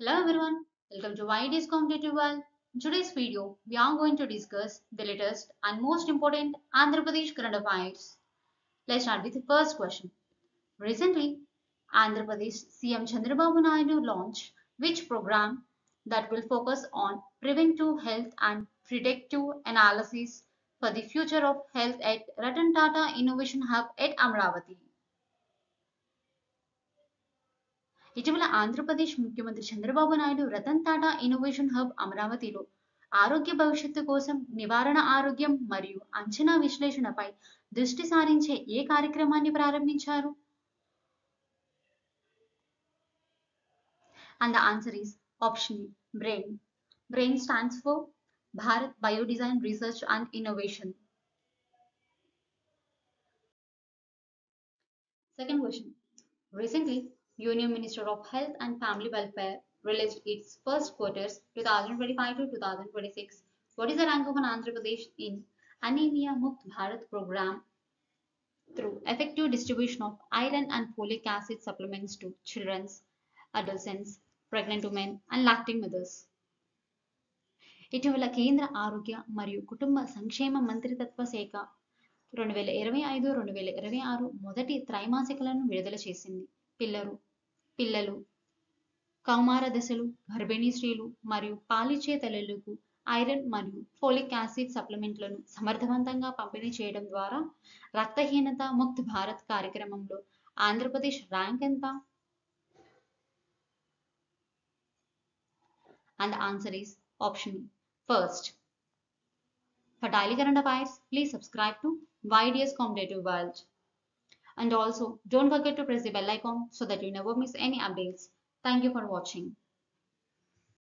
Hello everyone, welcome to YD's Competitive World. In today's video, we are going to discuss the latest and most important Andhra Pradesh current affairs. Let's start with the first question. Recently, Andhra Pradesh CM Chandrababu Naidu launched which program that will focus on preventive health and predictive analysis for the future of health at Ratan Tata Innovation Hub at Amravati. ఇటీవల ఆంధ్రప్రదేశ్ ముఖ్యమంత్రి Chandrababu Naidu Ratan Tata innovation hub అమరావతిలో ఆరోగ్య భవిష్యత్తు కోసం నివారణ ఆరోగ్యం మరియు అంచనా విశ్లేషణపై దృష్టి సారించే ఏ కార్యక్రమాన్ని ప్రారంభించారు? And the answer is option A, BRAIN. BRAIN stands for Bharat Biodesign Research and Innovation. Second question. Recently, Union Minister of Health and Family Welfare released its first quarters 2025 to 2026. What is the rank of an Andhra Pradesh in Anemia Mukt Bharat program through effective distribution of iron and folic acid supplements to children, adolescents, pregnant women, and lacting mothers? ఇటీవల కేంద్ర ఆరోగ్య మరియు కుటుంబ సంక్షేమ మంత్రిత్వ శాఖ 2025-2026 మొదటి త్రైమాసికాలను విడుదల చేసింది. పిల్లలు, కౌమార దశలు, గర్భిణీ స్త్రీలు మరియు పాలిచ్చే తల్లులకు ఐరన్ మరియు ఫోలిక్ యాసిడ్ సప్లిమెంట్లను సమర్థవంతంగా పంపిణీ చేయడం ద్వారా రక్తహీనత ముక్త్ భారత్ కార్యక్రమంలో ఆంధ్రప్రదేశ్ ర్యాంక్ ఎంత? And the answer is option E, first. For daily current affairs, please subscribe to YDS Competitive World. And also, don't forget to press the bell icon so that you never miss any updates. Thank you for watching.